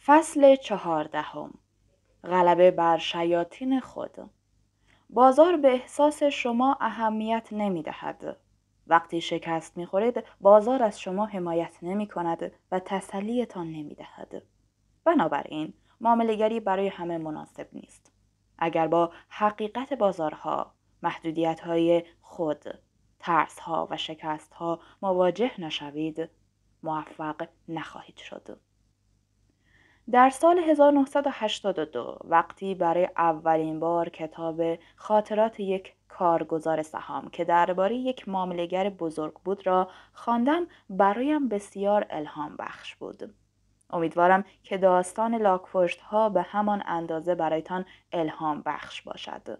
فصل 14. غلبه بر شیاطین خود. بازار به احساس شما اهمیت نمی دهد. وقتی شکست می خورید، بازار از شما حمایت نمی کند و تسلیتان نمی دهد. بنابراین معامله‌گری برای همه مناسب نیست. اگر با حقیقت بازارها، محدودیت‌های خود، ترس‌ها و شکست‌ها مواجه نشوید، موفق نخواهید شد. در سال 1982 وقتی برای اولین بار کتاب خاطرات یک کارگزار سهام که درباره یک معامله‌گر بزرگ بود را خواندم، برایم بسیار الهام بخش بود. امیدوارم که داستان لاک‌پشت‌ها به همان اندازه برایتان الهام بخش باشد.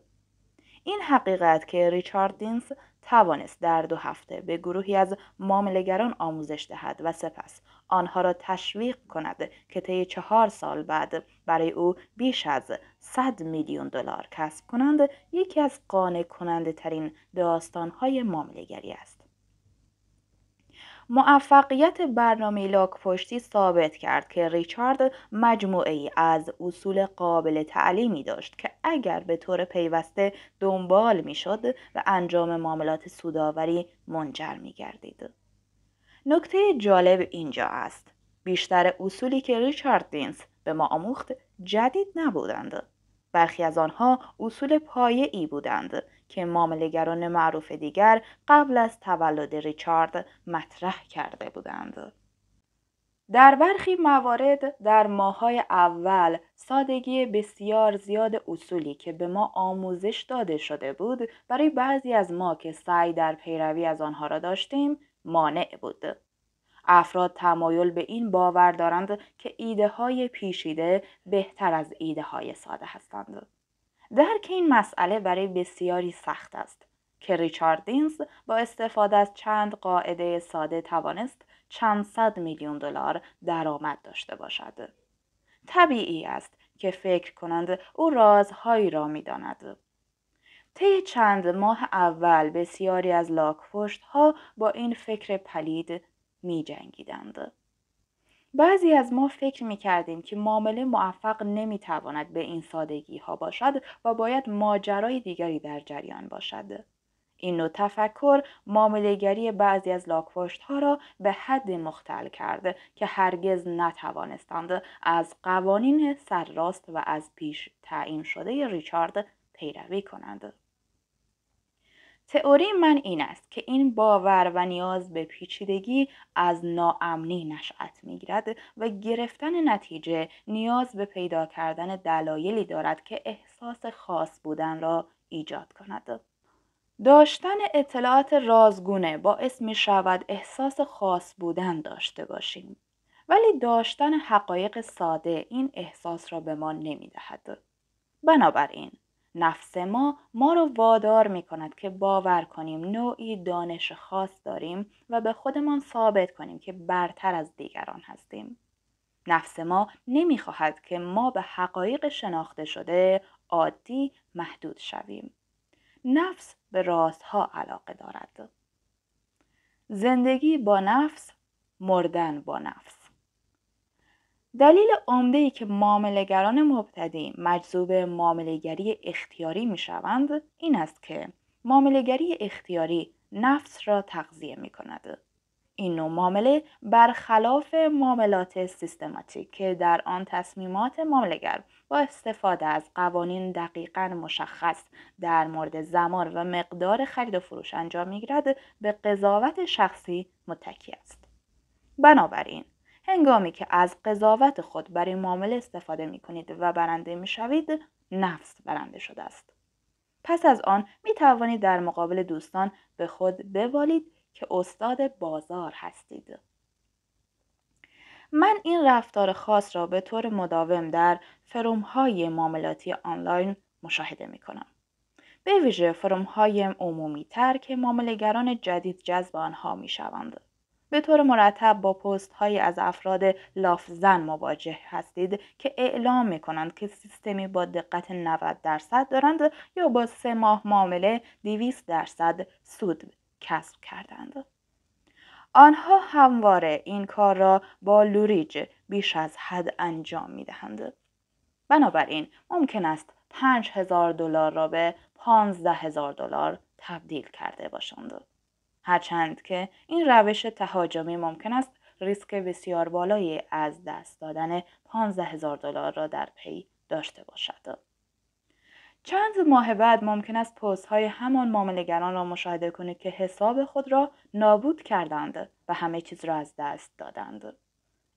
این حقیقت که ریچارد دینز توانست در 2 هفته به گروهی از معامله‌گران آموزش دهد و سپس آنها را تشویق کند که طی 4 سال بعد برای او بیش از 100 میلیون دلار کسب کنند، یکی از قانع کننده ترین داستان‌های معامله‌گری است. موفقیت برنامه لاک‌پشتی ثابت کرد که ریچارد مجموعه‌ای از اصول قابل تعلیمی داشت که اگر به طور پیوسته دنبال می‌شد به انجام معاملات سودآوری منجر می‌گردید. نکته جالب اینجا است. بیشتر اصولی که ریچارد دینز به ما آموخت جدید نبودند. برخی از آنها اصول پایه‌ای بودند که معامله‌گران معروف دیگر قبل از تولد ریچارد مطرح کرده بودند. در برخی موارد در ماه‌های اول سادگی بسیار زیاد اصولی که به ما آموزش داده شده بود برای بعضی از ما که سعی در پیروی از آنها را داشتیم مانع بود. افراد تمایل به این باور دارند که ایده‌های پیچیده بهتر از ایده‌های ساده هستند. درک این مسئله برای بسیاری سخت است که ریچارد دینز با استفاده از چند قاعده ساده توانست چند صد میلیون دلار درآمد داشته باشد. طبیعی است که فکر کنند او رازهایی را می‌داند. طی چند ماه اول بسیاری از لاک‌پشت‌ها با این فکر پلید می‌جنگیدند. بعضی از ما فکر می‌کردیم که معامله موفق نمی‌تواند به این سادگی‌ها باشد و باید ماجرای دیگری در جریان باشد. این نوع تفکر معامله‌گری بعضی از لاک‌پشت‌ها را به حد مختل کرد که هرگز نتوانستند از قوانین سرراست و از پیش تعیین شده ریچارد پیروی کنند. تئوری من این است که این باور و نیاز به پیچیدگی از ناامنی نشأت می‌گیرد و گرفتن نتیجه نیاز به پیدا کردن دلایلی دارد که احساس خاص بودن را ایجاد کند. داشتن اطلاعات رازگونه باعث می‌شود احساس خاص بودن داشته باشیم، ولی داشتن حقایق ساده این احساس را به ما نمی‌دهد. بنابراین نفس ما را وادار می کند که باور کنیم نوعی دانش خاص داریم و به خودمان ثابت کنیم که برتر از دیگران هستیم. نفس ما نمی خواهد که ما به حقایق شناخته شده عادی محدود شویم. نفس به رازها علاقه دارد. زندگی با نفس، مردن با نفس. دلیل عمده‌ای که معامله‌گران مبتدی مجذوب معامله‌گری اختیاری می‌شوند این است که معامله‌گری اختیاری نفس را تغذیه می‌کند. این نوع معامله برخلاف معاملات سیستماتیک که در آن تصمیمات معامله‌گر با استفاده از قوانین دقیقاً مشخص در مورد زمان و مقدار خرید و فروش انجام می‌گیرد، به قضاوت شخصی متکی است. بنابراین هنگامی که از قضاوت خود برای معامله استفاده می کنید و برنده می شوید، نفس برنده شده است. پس از آن می توانید در مقابل دوستان به خود ببالید که استاد بازار هستید. من این رفتار خاص را به طور مداوم در فروم‌های معاملاتی آنلاین مشاهده می کنم. به ویژه فروم‌های عمومی تر که معامله‌گران جدید جذب آنها می شوند. به طور مرتب با پست‌هایی از افراد لافزن مواجه هستید که اعلام می‌کنند که سیستمی با دقت 90% دارند یا با 3 ماه معامله 200% سود کسب کردند. آنها همواره این کار را با لوریج بیش از حد انجام می‌دهند. بنابراین ممکن است $5,000 را به $15,000 تبدیل کرده باشند. هرچند که این روش تهاجمی ممکن است ریسک بسیار بالایی از دست دادن $15,000 را در پی داشته باشد. چند ماه بعد ممکن است پست‌های همان معامله‌گران را مشاهده کنید که حساب خود را نابود کردند و همه چیز را از دست دادند.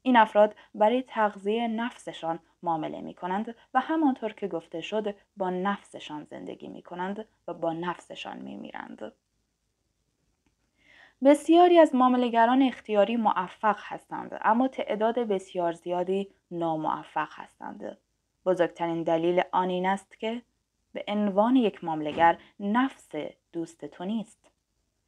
این افراد برای تغذیه نفسشان معامله می کنند و همانطور که گفته شد با نفسشان زندگی می کنند و با نفسشان می میرند. بسیاری از معامله‌گران اختیاری موفق هستند، اما تعداد بسیار زیادی ناموفق هستند. بزرگترین دلیل آن این است که به عنوان یک معامله‌گر نفس دوست تو نیست.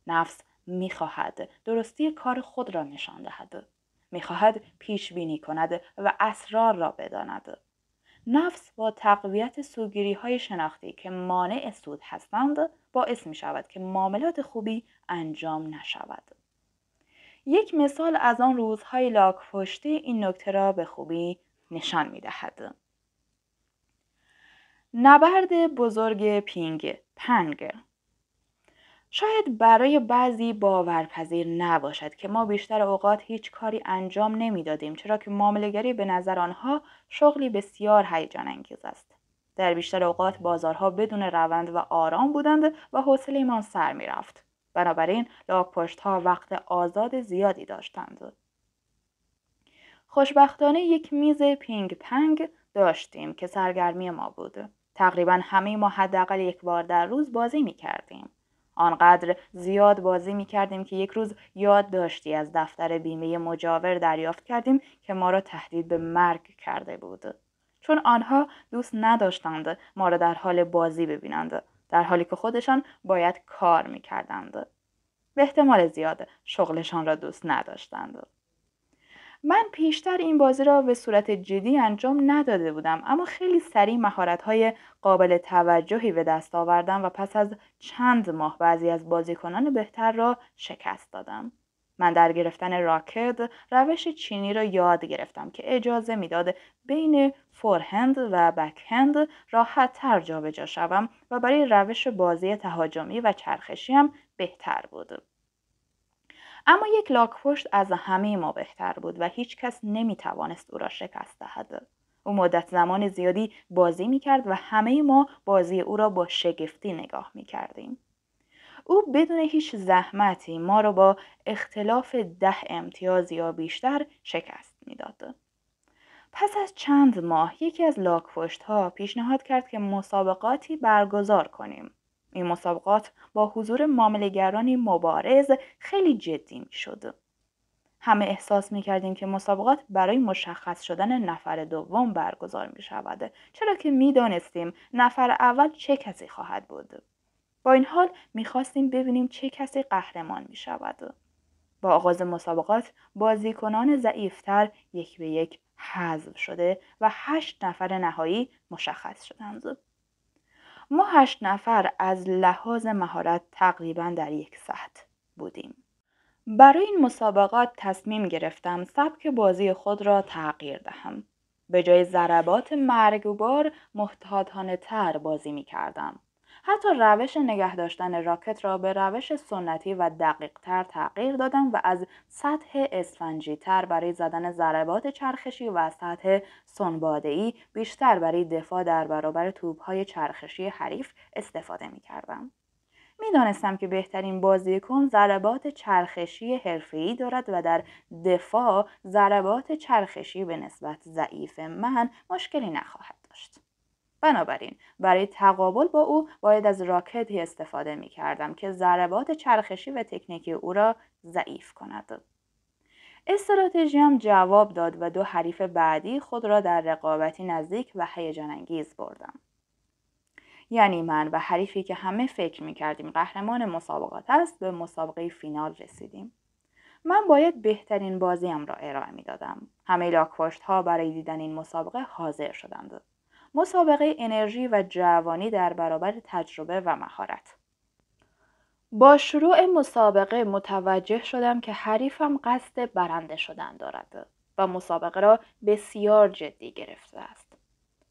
نفس می‌خواهد درستی کار خود را نشان دهد. می‌خواهد پیش بینی کند و اسرار را بداند. نفس با تقویت سوگیری‌های شناختی که مانع سود هستند باعث می‌شود که معاملات خوبی انجام نشود. یک مثال از آن روزهای لاک‌پشتی این نکته را به خوبی نشان می‌دهد. نبرد بزرگ پینگ پنگ. شاید برای بعضی باورپذیر نباشد که ما بیشتر اوقات هیچ کاری انجام نمیدادیم، چرا که معامله‌گری به نظر آنها شغلی بسیار هیجان انگیز است. در بیشتر اوقات بازارها بدون روند و آرام بودند و حوصله‌مان سر می‌رفت. بنابراین لاک‌پشت‌ها وقت آزاد زیادی داشتند. خوشبختانه یک میز پینگ پنگ داشتیم که سرگرمی ما بود. تقریبا همه ما حداقل یک بار در روز بازی می‌کردیم. آنقدر زیاد بازی می‌کردیم که یک روز یادداشتی از دفتر بیمه مجاور دریافت کردیم که ما را تهدید به مرگ کرده بود. چون آنها دوست نداشتند ما را در حال بازی ببینند، در حالی که خودشان باید کار می‌کردند. به احتمال زیاد شغلشان را دوست نداشتند. من پیشتر این بازی را به صورت جدی انجام نداده بودم، اما خیلی سریع مهارت‌های قابل توجهی به دست آوردم و پس از چند ماه بعضی از بازیکنان بهتر را شکست دادم. من در گرفتن راکت روش چینی را یاد گرفتم که اجازه میداد بین فورهند و بکهند راحت تر جابجا شوم و برای روش بازی تهاجمی و چرخشی هم بهتر بود. اما یک لاک‌پشت از همه ما بهتر بود و هیچ کس نمی‌توانست او را شکست دهد. او مدت زمان زیادی بازی می‌کرد و همه ما بازی او را با شگفتی نگاه می‌کردیم. او بدون هیچ زحمتی ما را با اختلاف 10 امتیاز یا بیشتر شکست می‌داد. پس از چند ماه یکی از لاک‌پشت‌ها پیشنهاد کرد که مسابقاتی برگزار کنیم. این مسابقات با حضور معامله‌گرانی مبارز خیلی جدی می‌شد. همه احساس می‌کردیم که مسابقات برای مشخص شدن نفر دوم برگزار می‌شود، چرا که می‌دانستیم نفر اول چه کسی خواهد بود. با این حال می‌خواستیم ببینیم چه کسی قهرمان می‌شود. با آغاز مسابقات بازیکنان ضعیف‌تر یک به یک حذف شده و 8 نفر نهایی مشخص شدند. ما 8 نفر از لحاظ مهارت تقریباً در یک سطح بودیم. برای این مسابقات تصمیم گرفتم سبک بازی خود را تغییر دهم. به جای ضربات مرگبار محتاطانه تر بازی می کردم. حتی روش نگه داشتن راکت را به روش سنتی و دقیق تر تغییر دادم و از سطح اسفنجی تر برای زدن ضربات چرخشی و سطح سنباده‌ای بیشتر برای دفاع در برابر توپ‌های چرخشی حریف استفاده می کردم. می‌دانستم که بهترین بازیکن ضربات چرخشی حرفه‌ای دارد و در دفاع ضربات چرخشی به نسبت ضعیف من مشکلی نخواهد داشت. بنابراین برای تقابل با او باید از راکتی استفاده می‌کردم که ضربات چرخشی و تکنیکی او را ضعیف کند. استراتژیم جواب داد و 2 حریف بعدی خود را در رقابتی نزدیک و هیجان انگیز بردم. یعنی من و حریفی که همه فکر می‌کردیم قهرمان مسابقات است به مسابقه فینال رسیدیم. من باید بهترین بازیم را ارائه می‌دادم. همه لاک‌پشت‌ها برای دیدن این مسابقه حاضر شدند. مسابقه انرژی و جوانی در برابر تجربه و مهارت. با شروع مسابقه متوجه شدم که حریفم قصد برنده شدن دارد و مسابقه را بسیار جدی گرفته است.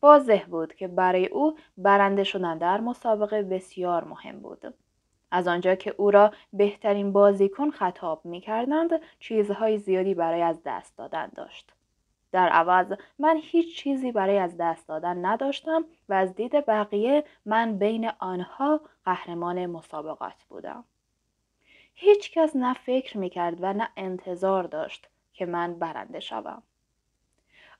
واضح بود که برای او برنده شدن در مسابقه بسیار مهم بود. از آنجا که او را بهترین بازیکن خطاب می کردند، چیزهای زیادی برای از دست دادن داشت. در عوض من هیچ چیزی برای از دست دادن نداشتم و از دید بقیه من بین آنها قهرمان مسابقات بودم. هیچ کس نه فکر می کرد و نه انتظار داشت که من برنده شوم.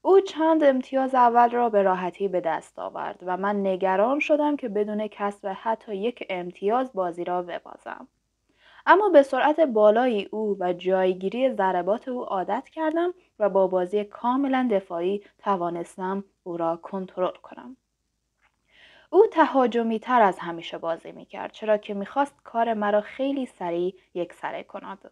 او چند امتیاز اول را به راحتی به دست آورد و من نگران شدم که بدون کسب حتی یک امتیاز بازی را ببازم. اما به سرعت بالای او و جایگیری ضربات او عادت کردم و با بازی کاملا دفاعی توانستم او را کنترل کنم. او تهاجمی تر از همیشه بازی می کرد، چرا که می خواست کار مرا خیلی سریع یکسره کند.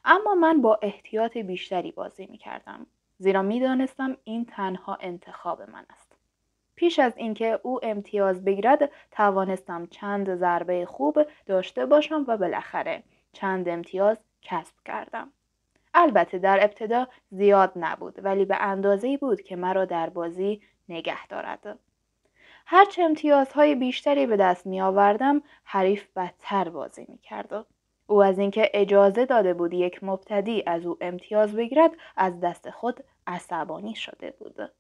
اما من با احتیاط بیشتری بازی می کردم، زیرا می دانستم این تنها انتخاب من است. پیش از اینکه او امتیاز بگیرد توانستم چند ضربه خوب داشته باشم و بالاخره چند امتیاز کسب کردم. البته در ابتدا زیاد نبود، ولی به اندازه‌ای بود که مرا در بازی نگه دارد. هرچه امتیازهای بیشتری به دست می آوردم، حریف بدتر بازی می کرد. او از اینکه اجازه داده بود یک مبتدی از او امتیاز بگیرد از دست خود عصبانی شده بود.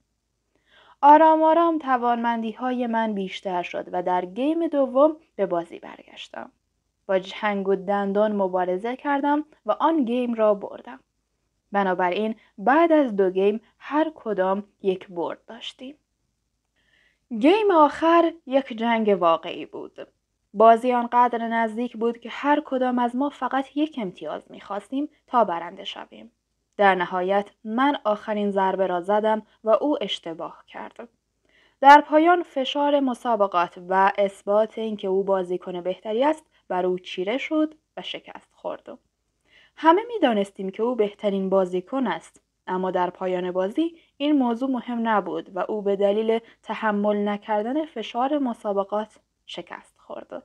آرام آرام توانمندی های من بیشتر شد و در گیم دوم به بازی برگشتم. با جنگ و دندان مبارزه کردم و آن گیم را بردم. بنابراین بعد از 2 گیم هر کدام یک برد داشتیم. گیم آخر یک جنگ واقعی بود. بازی آنقدر نزدیک بود که هر کدام از ما فقط یک امتیاز می‌خواستیم تا برنده شویم. در نهایت من آخرین ضربه را زدم و او اشتباه کرد. در پایان فشار مسابقات و اثبات اینکه او بازیکن بهتری است بر او چیره شد و شکست خورد. همه می‌دانستیم که او بهترین بازیکن است، اما در پایان بازی این موضوع مهم نبود و او به دلیل تحمل نکردن فشار مسابقات شکست خورد.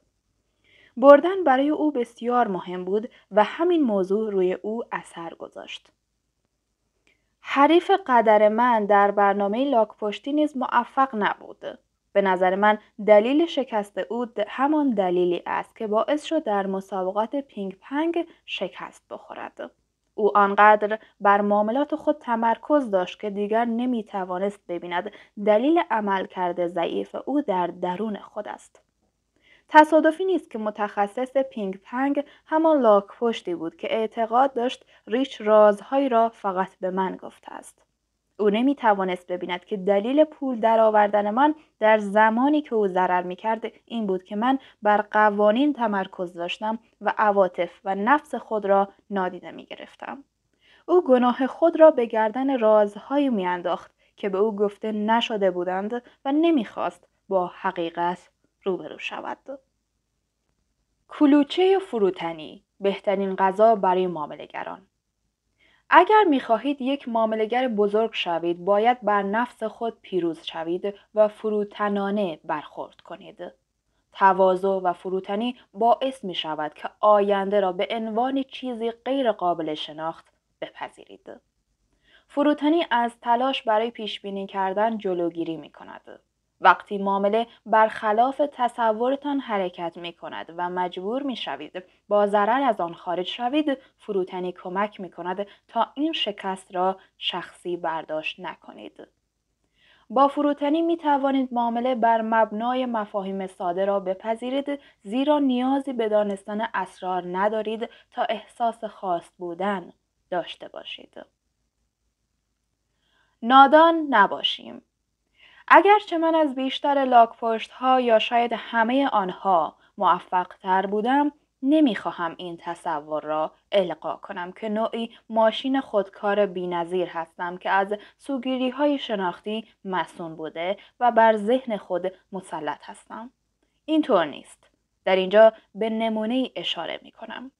بردن برای او بسیار مهم بود و همین موضوع روی او اثر گذاشت. حریف قدر من در برنامه لاک‌پشتی نیز موفق نبود. به نظر من دلیل شکست او همان دلیلی است که باعث شد در مسابقات پینگ پنگ شکست بخورد. او آنقدر بر معاملات خود تمرکز داشت که دیگر نمی‌توانست ببیند دلیل عملکرد ضعیف او در درون خود است. تصادفی نیست که متخصص پینگ پنگ همان لاک‌پشتی بود که اعتقاد داشت ریچ رازهایی را فقط به من گفته است. او نمی‌توانست ببیند که دلیل پول درآوردن من در زمانی که او ضرر می‌کرد این بود که من بر قوانین تمرکز داشتم و عواطف و نفس خود را نادیده می‌گرفتم. او گناه خود را به گردن رازهایی می‌انداخت که به او گفته نشده بودند و نمی‌خواست با حقیقت روبرو شود. کلوچه فروتنی، بهترین غذا برای معامله‌گران. اگر می‌خواهید یک معامله‌گر بزرگ شوید، باید بر نفس خود پیروز شوید و فروتنانه برخورد کنید. تواضع و فروتنی باعث می‌شود که آینده را به عنوان چیزی غیر قابل شناخت بپذیرید. فروتنی از تلاش برای پیشبینی کردن جلوگیری می‌کند. وقتی معامله برخلاف تصورتان حرکت می‌کند و مجبور می‌شوید با ضرر از آن خارج شوید، فروتنی کمک می‌کند تا این شکست را شخصی برداشت نکنید. با فروتنی می‌توانید معامله بر مبنای مفاهیم ساده را بپذیرید، زیرا نیازی به دانستن اسرار ندارید تا احساس خاص بودن داشته باشید. نادان نباشیم. اگرچه من از بیشتر لاک‌پشت‌ها یا شاید همه آنها موفق‌تر بودم، نمی‌خواهم این تصور را القا کنم که نوعی ماشین خودکار بی‌نظیر هستم که از سوگیری‌های شناختی مصون بوده و بر ذهن خود مسلط هستم. اینطور نیست. در اینجا به نمونه‌ای اشاره می‌کنم.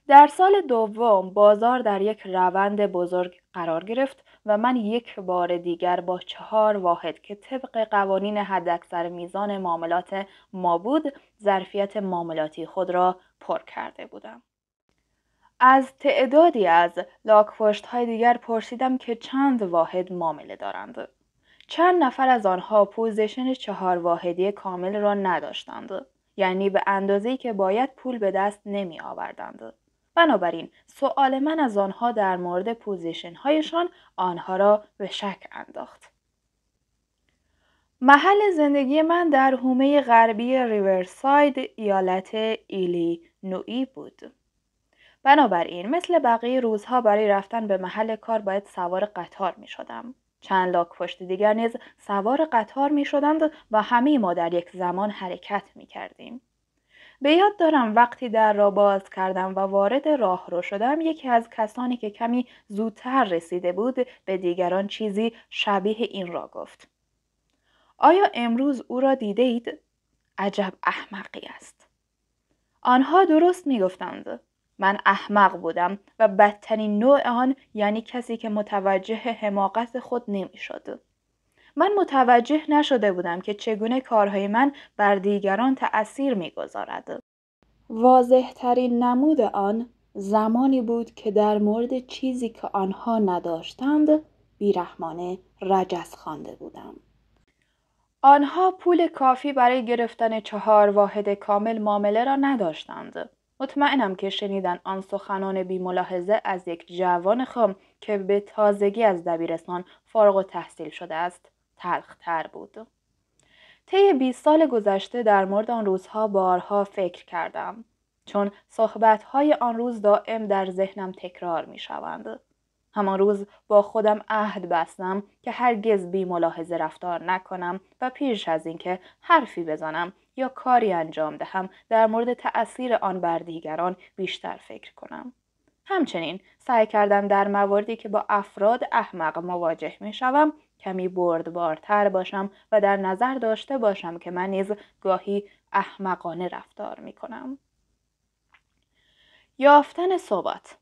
در سال دوم بازار در یک روند بزرگ قرار گرفت و من یک بار دیگر با 4 واحد که طبق قوانین حداکثر میزان معاملات ما بود ظرفیت معاملاتی خود را پر کرده بودم. از تعدادی از لاک‌پشت‌های دیگر پرسیدم که چند واحد معامله دارند. چند نفر از آنها پوزیشن 4 واحدی کامل را نداشتند، یعنی به اندازه‌ای که باید پول به دست نمی آوردند. بنابراین سؤال من از آنها در مورد پوزیشن‌هایشان آنها را به شک انداخت. محل زندگی من در حومه غربی ریورساید ایالت ایلینویی بود. بنابراین مثل بقیه روزها برای رفتن به محل کار باید سوار قطار می شدم. چند لاک‌پشت دیگر نیز سوار قطار می شدند و همه ما در یک زمان حرکت می کردیم. به یاد دارم وقتی در را باز کردم و وارد راهرو شدم یکی از کسانی که کمی زودتر رسیده بود به دیگران چیزی شبیه این را گفت: آیا امروز او را دیده اید؟ عجب احمقی است. آنها درست می گفتند. من احمق بودم و بدترین نوع آن، یعنی کسی که متوجه حماقت خود نمی‌شد. من متوجه نشده بودم که چگونه کارهای من بر دیگران تأثیر می‌گذارد. واضح‌ترین نمود آن زمانی بود که در مورد چیزی که آنها نداشتند بیرحمانه رجز خوانده بودم. آنها پول کافی برای گرفتن 4 واحد کامل معامله را نداشتند. مطمئنم که شنیدن آن سخنان بی‌ملاحظه از یک جوان خام که به تازگی از دبیرستان فارغ التحصیل شده است تلخ‌تر بود. طی 20 سال گذشته در مورد آن روزها بارها فکر کردم، چون صحبت‌های آن روز دائم در ذهنم تکرار می‌شوند. همان روز با خودم عهد بستم که هرگز بی‌ملاحظه رفتار نکنم و پیش از اینکه حرفی بزنم یا کاری انجام دهم در مورد تأثیر آن بر دیگران بیشتر فکر کنم. همچنین سعی کردم در مواردی که با افراد احمق مواجه می‌شوم کمی بردبارتر باشم و در نظر داشته باشم که من نیز گاهی احمقانه رفتار می‌کنم. یافتن ثبات.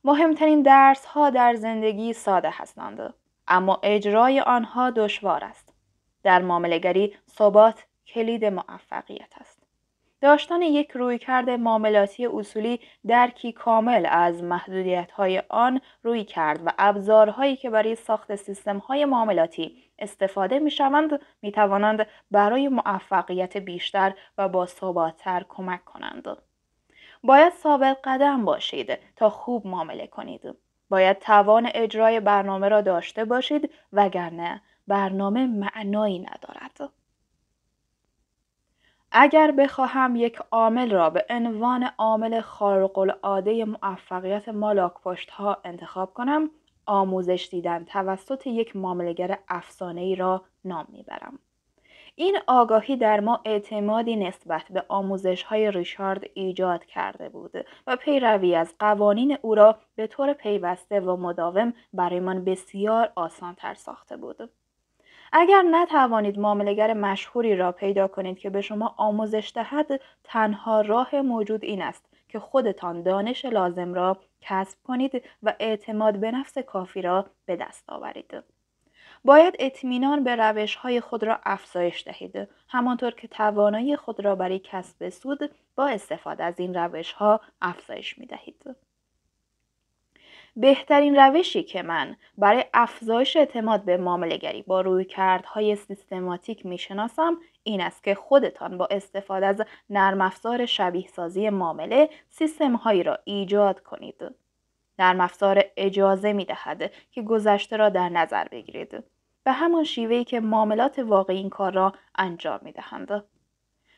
مهمترین درس‌ها در زندگی ساده هستند، اما اجرای آنها دشوار است. در معامله‌گری ثبات کلید موفقیت است. داشتن یک رویکرد معاملاتی اصولی درکی کامل از محدودیت‌های آن رویکرد و ابزارهایی که برای ساخت سیستم‌های معاملاتی استفاده می‌شوند می‌توانند برای موفقیت بیشتر و باثبات‌تر کمک کنند. باید ثابت قدم باشید تا خوب معامله کنید. باید توان اجرای برنامه را داشته باشید وگرنه برنامه معنایی ندارد. اگر بخواهم یک عامل را به عنوان عامل خارق‌العاده موفقیت ما لاک‌پشت‌ها انتخاب کنم، آموزش دیدن توسط یک معامله‌گر افسانه‌ای را نام میبرم. این آگاهی در ما اعتمادی نسبت به آموزش‌های ریچارد ایجاد کرده بود و پیروی از قوانین او را به طور پیوسته و مداوم برایمان بسیار آسان‌تر ساخته بود. اگر نتوانید معامله‌گر مشهوری را پیدا کنید که به شما آموزش دهد، تنها راه موجود این است که خودتان دانش لازم را کسب کنید و اعتماد به نفس کافی را به دست آورید. باید اطمینان به روش‌های خود را افزایش دهید، همانطور که توانایی خود را برای کسب سود با استفاده از این روش‌ها افزایش می‌دهید. بهترین روشی که من برای افزایش اعتماد به معامله‌گری با رویکردهای سیستماتیک میشناسم این است که خودتان با استفاده از نرم افزار شبیه سازی معامله سیستم‌هایی را ایجاد کنید. نرم افزار اجازه می‌دهد که گذشته را در نظر بگیرید، به همان شیوهی که معاملات واقعی این کار را انجام می‌دهند.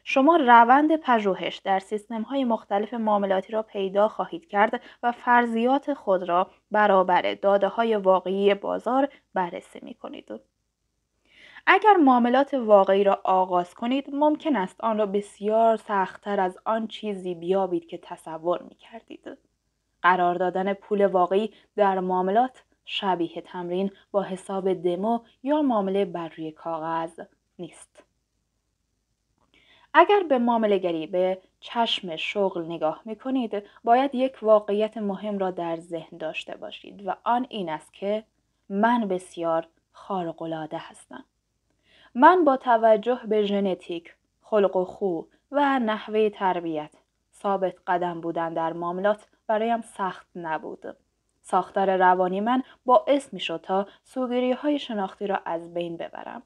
شما روند پژوهش در سیستم‌های مختلف معاملاتی را پیدا خواهید کرد و فرضیات خود را برابر داده‌های واقعی بازار بررسی می‌کنید. اگر معاملات واقعی را آغاز کنید، ممکن است آن را بسیار سخت‌تر از آن چیزی بیابید که تصور می‌کردید. قرار دادن پول واقعی در معاملات شبیه تمرین با حساب دمو یا معامله بر روی کاغذ نیست. اگر به معامله‌گری به چشم شغل نگاه می کنید، باید یک واقعیت مهم را در ذهن داشته باشید و آن این است که من بسیار خارق‌العاده هستم. من با توجه به ژنتیک، خلق و خو و نحوه تربیت، ثابت قدم بودن در معاملات برایم سخت نبود. ساختار روانی من باعث می شد تا سوگیری‌های شناختی را از بین ببرم.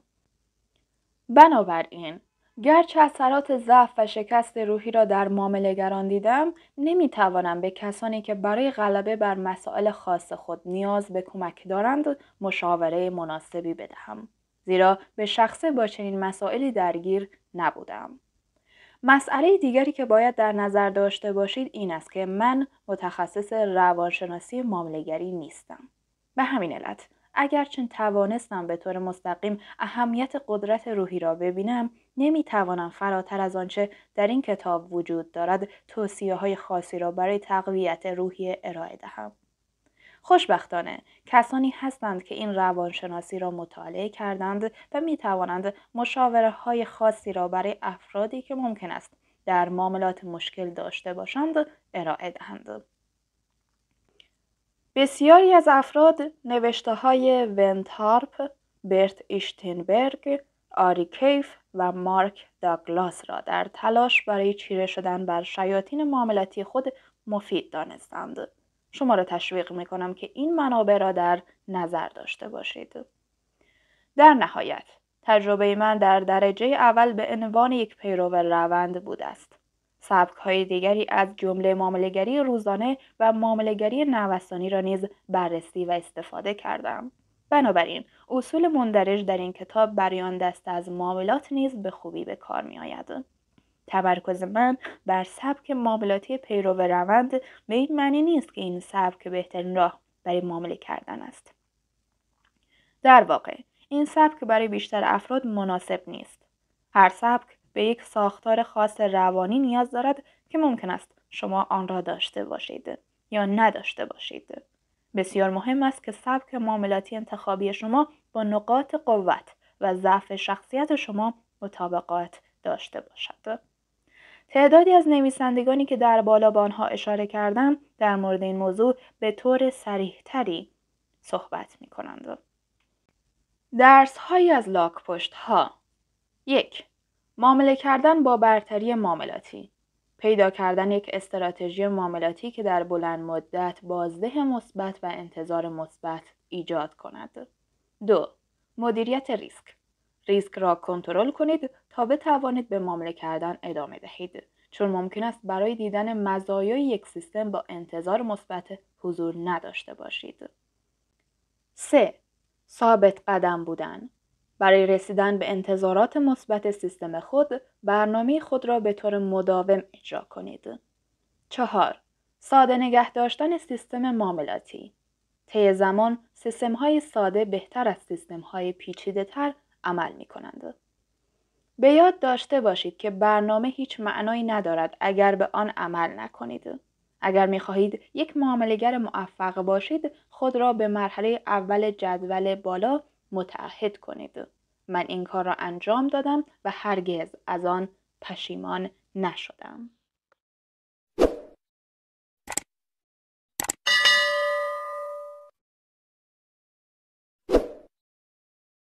بنابراین گرچه اثرات ضعف و شکست روحی را در معامله‌گران دیدم، نمی‌توانم به کسانی که برای غلبه بر مسائل خاص خود نیاز به کمک دارند مشاوره مناسبی بدهم، زیرا به شخصه با چنین مسائلی درگیر نبودم. مسئله دیگری که باید در نظر داشته باشید این است که من متخصص روانشناسی معامله‌گری نیستم. به همین علت اگرچه توانستم به طور مستقیم اهمیت قدرت روحی را ببینم، نمیتوانم فراتر از آنچه در این کتاب وجود دارد توصیه‌های خاصی را برای تقویت روحی ارائه دهم. خوشبختانه کسانی هستند که این روانشناسی را مطالعه کردند و می توانند مشاوره‌های خاصی را برای افرادی که ممکن است در معاملات مشکل داشته باشند ارائه دهند. بسیاری از افراد نوشته‌های ونتارپ، برت ایشتنبرگ، آری کیف و مارک داگلاس را در تلاش برای چیره شدن بر شیاطین معاملاتی خود مفید دانستند. شما را تشویق می‌کنم که این منابع را در نظر داشته باشید. در نهایت، تجربه من در درجه اول به عنوان یک پیرو روند بوده است. سبک‌های دیگری از جمله معامله‌گری روزانه و معامله‌گری نوسانی را نیز بررسی و استفاده کردم. بنابراین اصول مندرج در این کتاب برای آن دسته از معاملات نیز به خوبی به کار می‌آید. تمرکز من بر سبک معاملاتی پیرو روند به این معنی نیست که این سبک بهترین راه برای معامله کردن است. در واقع این سبک برای بیشتر افراد مناسب نیست. هر سبک به یک ساختار خاص روانی نیاز دارد که ممکن است شما آن را داشته باشید یا نداشته باشید. بسیار مهم است که سبک معاملاتی انتخابی شما با نقاط قوت و ضعف شخصیت شما مطابقت داشته باشد. تعدادی از نویسندگانی که در بالا به آنها اشاره کردم در مورد این موضوع به طور صریح‌تری صحبت می‌کنند. درس‌هایی از لاک‌پشت‌ها: 1. معامله کردن با برتری معاملاتی. پیدا کردن یک استراتژی معاملاتی که در بلند مدت بازده مثبت و انتظار مثبت ایجاد کند. 2. مدیریت ریسک. ریسک را کنترل کنید تا بتوانید به معامله کردن ادامه دهید، چون ممکن است برای دیدن مزایای یک سیستم با انتظار مثبت حضور نداشته باشید. 3. ثابت قدم بودن. برای رسیدن به انتظارات مثبت سیستم خود، برنامه خود را به طور مداوم اجرا کنید. 4. ساده نگه داشتن سیستم معاملاتی. طی زمان، سیستم‌های ساده بهتر از سیستم‌های پیچیده‌تر عمل می‌کنند. به یاد داشته باشید که برنامه هیچ معنایی ندارد اگر به آن عمل نکنید. اگر می‌خواهید یک معامله‌گر موفق باشید، خود را به مرحله اول جدول بالا متعهد کنید. من این کار را انجام دادم و هرگز از آن پشیمان نشدم.